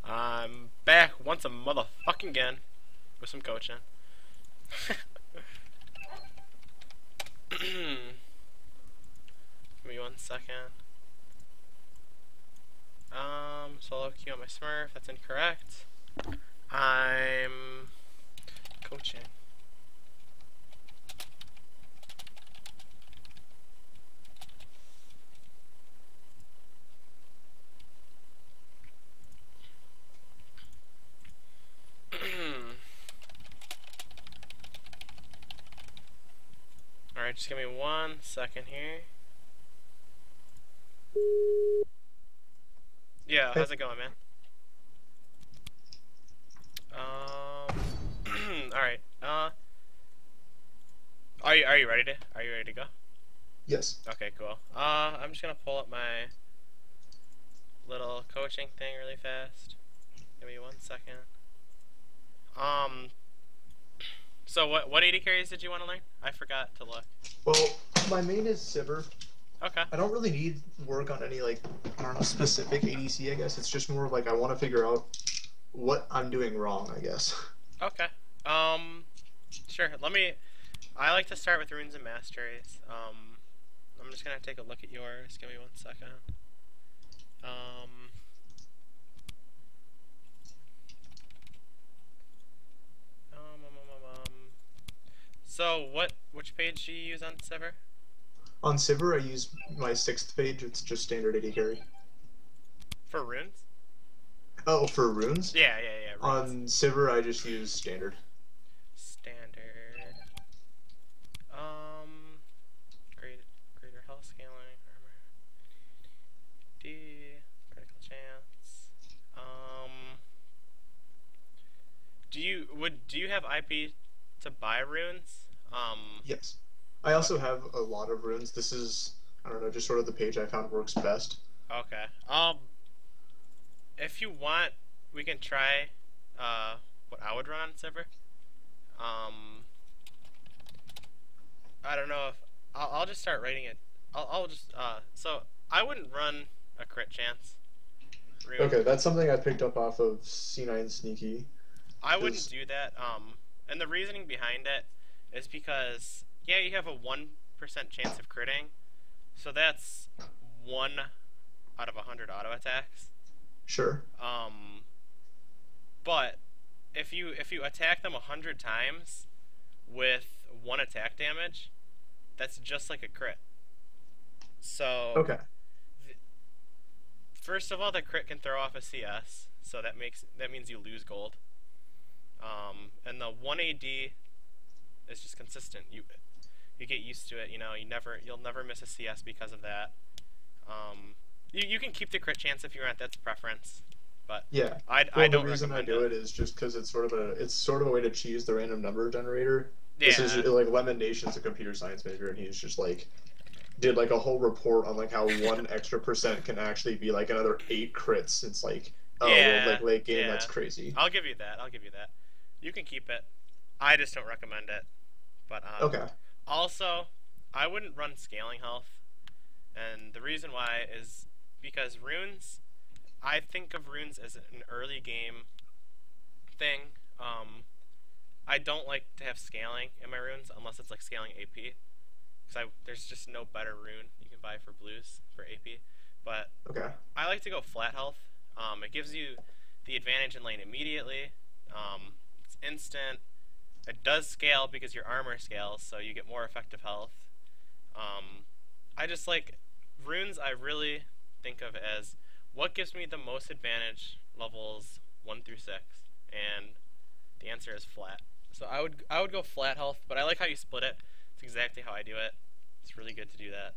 I'm back once a motherfucking again with some coaching. Give me 1 second. Solo queue on my Smurf. That's incorrect. I'm coaching. Alright, just give me 1 second here. Yeah, how's it going, man? Alright, are you ready to go? Yes. Okay, cool. I'm just gonna pull up my little coaching thing really fast. Give me 1 second. So what AD carries did you want to learn? I forgot to look. Well, my main is Sivir. Okay. I don't really need work on any, like, I don't know, specific ADC, I guess. It's just more of, like, I want to figure out what I'm doing wrong, I guess. Okay. Sure. I like to start with runes and masteries. I'm just gonna take a look at yours. Give me 1 second. So which page do you use on Sever? On Sivir, I use my 6th page. It's just standard AD carry. For runes? Oh, for runes? Yeah. Runes. On Sivir, I just use standard. Standard. Greater health scaling, armor. D, critical chance. Do you have IP to buy runes? Yes. I also have a lot of runes. This is, I don't know, just sort of the page I found works best. Okay. If you want, we can try what I would run on Silver. I don't know if I'll just start writing it. I'll just so I wouldn't run a crit chance rune. Okay, that's something I picked up off of C9 Sneaky. I wouldn't do that. And the reasoning behind it is because yeah, you have a 1% chance of critting, so that's 1 out of 100 auto attacks. Sure. But if you attack them 100 times with 1 attack damage, that's just like a crit. So Okay. First of all, the crit can throw off a CS, so that means you lose gold. And the 1 AD is just consistent. You get used to it. You know, you'll never miss a CS because of that. You can keep the crit chance if you want. That's preference. But yeah, I don't. The reason I do it is just because it's sort of a way to cheese the random number generator. Yeah. This is like Lemon Nation's a computer science major, and he's just like did like a whole report on like how 1 extra % can actually be like another 8 crits. It's like, oh, yeah, well, like late game, yeah. that's crazy. I'll give you that. You can keep it. I just don't recommend it. But okay. Also, I wouldn't run scaling health, and the reason why is because runes. I think of runes as an early game thing. I don't like to have scaling in my runes unless it's like scaling AP, because there's just no better rune you can buy for blues for AP. But okay. I like to go flat health. It gives you the advantage in lane immediately. It's instant. It does scale because your armor scales, so you get more effective health. I just like runes. I really think of as what gives me the most advantage levels 1 through 6, and the answer is flat. So I would go flat health, but I like how you split it. It's exactly how I do it. It's really good to do that.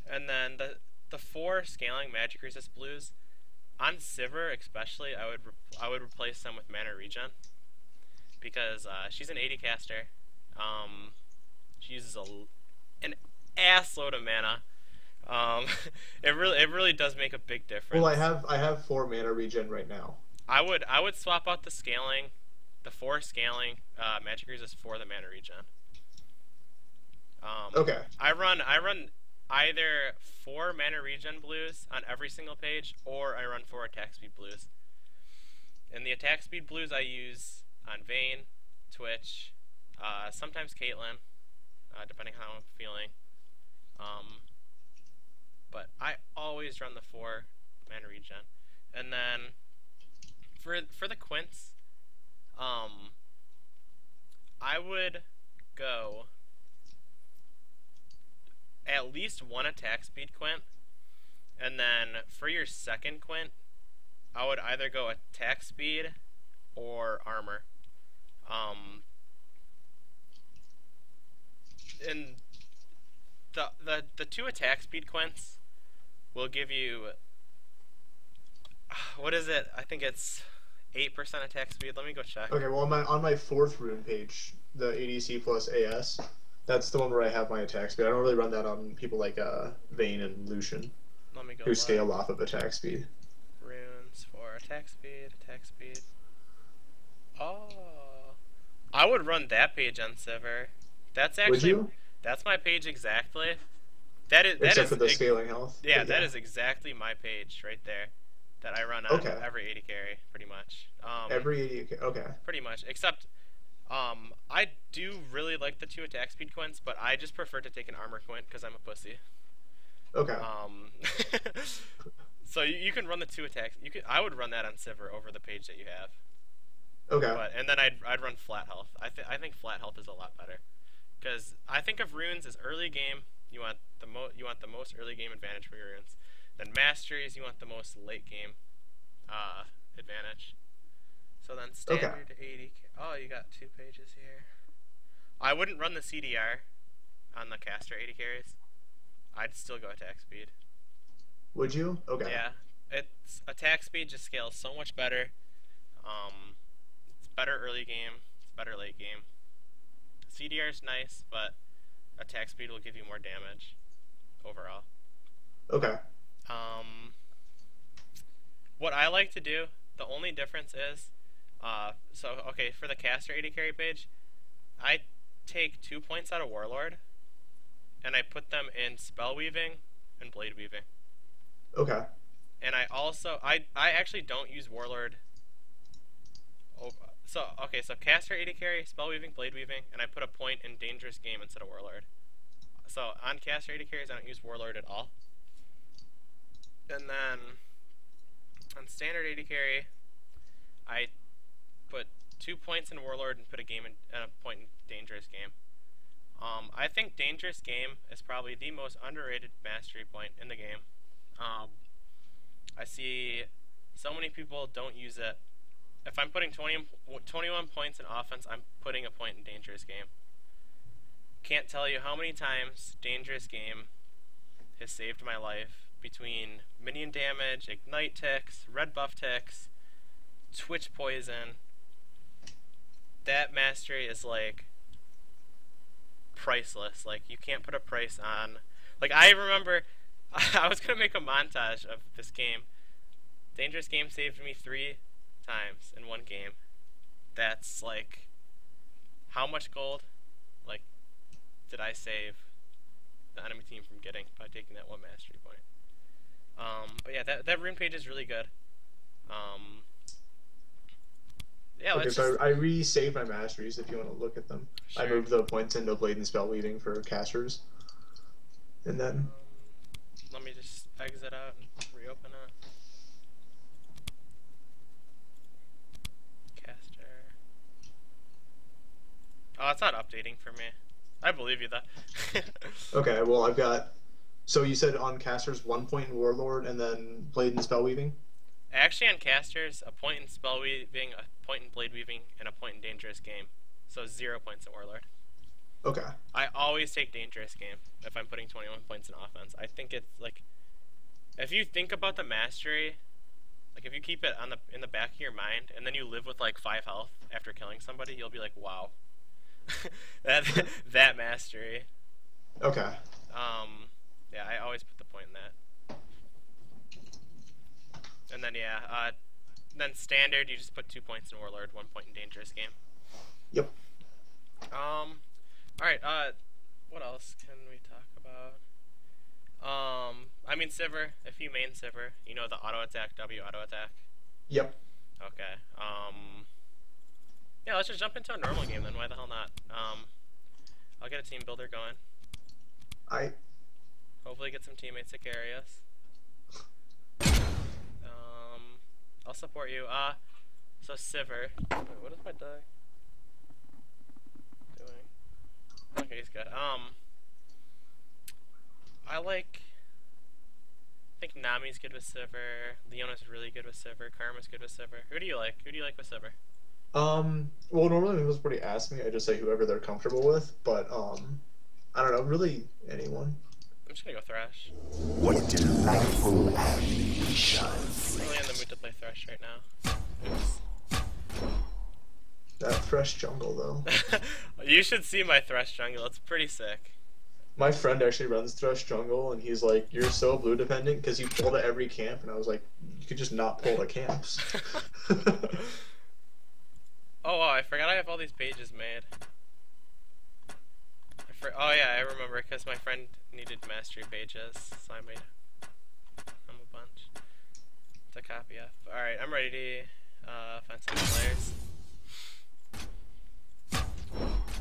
And then the 4 scaling magic resist blues on Sivir especially, I would replace them with mana regen, because she's an AD caster. She uses an ass load of mana. It really does make a big difference. Well, I have 4 mana regen right now. I would swap out the 4 scaling magic resist for the mana regen. Okay. I run either 4 mana regen blues on every single page, or I run 4 attack speed blues. And the attack speed blues I use on Vayne, Twitch, sometimes Caitlyn, depending on how I'm feeling. But I always run the 4 mana regen. And then for the quints, I would go at least 1 attack speed quint, and then for your second quint, I would either go attack speed or armor. And the 2 attack speed quints will give you, what is it? I think it's 8% attack speed. Let me go check. Okay, well on my 4th rune page, the ADC plus AS, that's the one where I have my attack speed. I don't really run that on people like Vayne and Lucian, Let me go who look. scale off of attack speed. Runes for attack speed, attack speed. Oh, I would run that page on Sivir. That's Would actually you? that's my page exactly. That is Except for the scaling health. Yeah, But that is exactly my page right there. That I run on Okay. every 80 carry, pretty much. Every 80. Okay. Pretty much, except I do really like the 2 attack speed quints, but I just prefer to take an armor quint because I'm a pussy. Okay. So you can run the 2 attacks. I would run that on Sivir over the page that you have. Okay. And then I'd run flat health. I think flat health is a lot better, because I think of runes as early game. You want the most early game advantage for your runes. Then masteries, you want the most late game advantage. So then standard 80. Oh, you got 2 pages here. I wouldn't run the CDR on the caster 80 carries. I'd still go attack speed. Would you? Okay. Yeah, it's attack speed just scales so much better. It's better early game. It's better late game. CDR is nice, but attack speed will give you more damage overall. Okay. What I like to do, the only difference is, okay, for the caster 80 carry page, I take 2 points out of Warlord, and I put them in Spell Weaving and Blade Weaving. Okay. And I also, I actually don't use Warlord. So caster 80 carry, Spell Weaving, Blade Weaving, and I put a point in Dangerous Game instead of Warlord. So on caster 80 carries, I don't use Warlord at all. And then on standard 80 carry, I put 2 points in Warlord and put a point in Dangerous Game. I think Dangerous Game is probably the most underrated mastery point in the game. I see so many people don't use it. If I'm putting 21 points in offense, I'm putting a point in Dangerous Game. Can't tell you how many times Dangerous Game has saved my life between minion damage, ignite ticks, red buff ticks, twitch poison. That mastery is like priceless. Like, you can't put a price on. Like, I remember I was gonna make a montage of this game. Dangerous Game saved me 3 times in one game. That's like, how much gold like did I save the enemy team from getting by taking that 1 mastery point? But yeah, that rune page is really good. Yeah, Okay, so I re-saved my masteries if you want to look at them. Sure. I moved the points into Blade and Spell Weaving for casters. And then... let me just exit out and reopen it. Caster. Oh, it's not updating for me. I believe you though. Okay, well I've got... So you said on casters 1 point in Warlord and then Blade and Spell Weaving? Actually, on casters, a point in Spell Weaving, a point in Blade Weaving, and a point in Dangerous Game. So 0 points in Warlord. Okay. I always take Dangerous Game if I'm putting 21 points in offense. I think it's like, if you think about the mastery, like if you keep it in the back of your mind, and then you live with like 5 health after killing somebody, you'll be like, wow, that mastery. Okay. Yeah, I always put the point in that. And then yeah, then standard, you just put 2 points in Warlord, 1 point in Dangerous Game. Yep. Alright, what else can we talk about? mean Sivir. If you main Sivir, you know the auto attack, W auto attack. Yep. Okay. Yeah, let's just jump into a normal game then. Why the hell not? I'll get a team builder going. Hopefully get some teammates to carry us. I'll support you. So Sivir. Wait, what is my die doing? Okay, he's good. I think Nami's good with Sivir. Leona's really good with Sivir. Karma's good with Sivir. Who do you like? Who do you like with Sivir? Well, normally when people ask me, I just say whoever they're comfortable with, but, I don't know, really anyone. I'm just gonna go Thresh. What delightful animation. I'm really in the mood to play Thresh right now. Oops. That Thresh jungle, though. You should see my Thresh jungle. It's pretty sick. My friend actually runs Thresh jungle, and he's like, "You're so blue dependent because you pull to every camp," and I was like, "You could just not pull to camps." Oh wow, I forgot I have all these pages made. Oh yeah, I remember because my friend needed mastery pages, so I made them a bunch to copy of. Alright, I'm ready to find some players.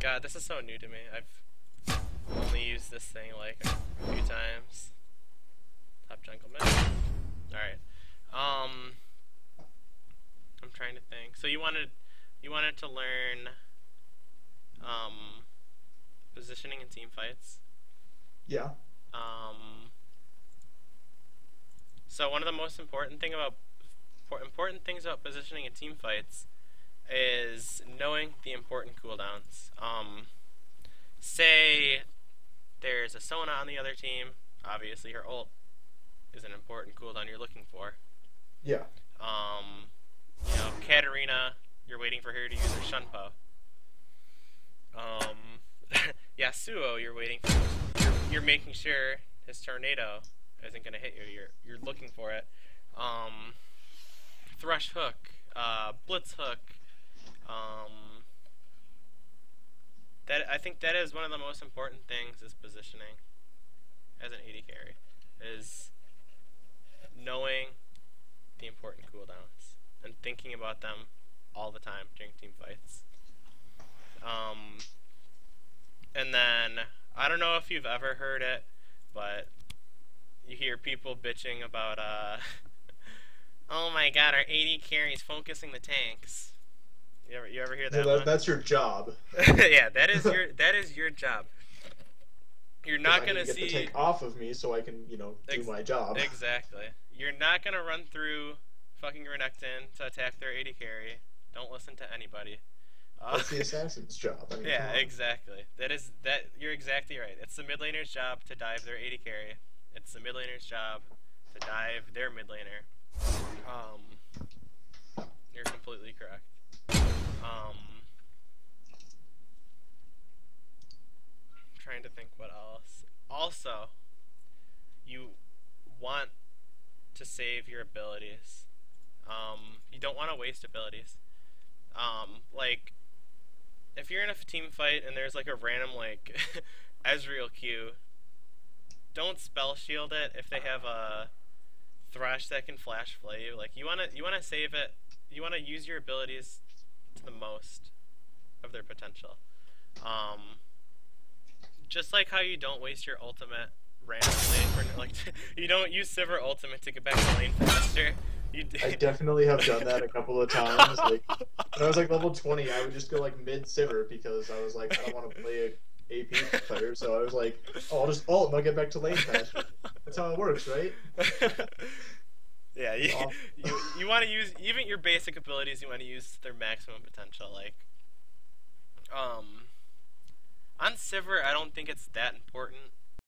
God, this is so new to me. I've only used this thing like a few times. Top jungle mid. Alright. I'm trying to think. So you wanted to learn positioning in team fights. Yeah. So one of the most important things about positioning in team fights is knowing the important cooldowns. Say there's a Sona on the other team. Obviously, her ult is an important cooldown you're looking for. Yeah. You know, Katarina, you're waiting for her to use her Shunpo. Yasuo, you're waiting for. You're making sure his tornado isn't gonna hit you. You're looking for it. Thrush hook, blitz hook. I think that is one of the most important things is positioning as an AD carry, is knowing the important cooldowns and thinking about them all the time during team fights. And then, I don't know if you've ever heard it, but you hear people bitching about, oh my god, our AD carry's focusing the tanks. You ever hear that one? That's your job. Yeah, that is your job. You're not gonna get see the tank off of me so I can, do my job. Exactly. You're not gonna run through fucking Renekton to attack their AD carry. Don't listen to anybody. That's the assassin's job. I mean, yeah, exactly. You're exactly right. It's the mid laner's job to dive their AD carry. It's the mid laner's job to dive their mid laner. You're completely correct. Trying to think what else. Also, you want to save your abilities. You don't want to waste abilities. Like, if you're in a team fight and there's like a random like Ezreal Q, don't spell shield it if they have a Thresh that can flash flay you. Like, you wanna save it. You wanna use your abilities to the most of their potential. Just like how you don't waste your ultimate randomly for like you don't use Sivir ultimate to get back to lane faster. I definitely have done that a couple of times. Like when I was like level 20, I would just go like mid Sivir because I was like, I don't want to play a AP player, so I was like, oh, I'll just ult and I'll get back to lane faster. That's how it works, right? Yeah, you want to use even your basic abilities. You want to use their maximum potential. Like, on Sivir, I don't think it's that important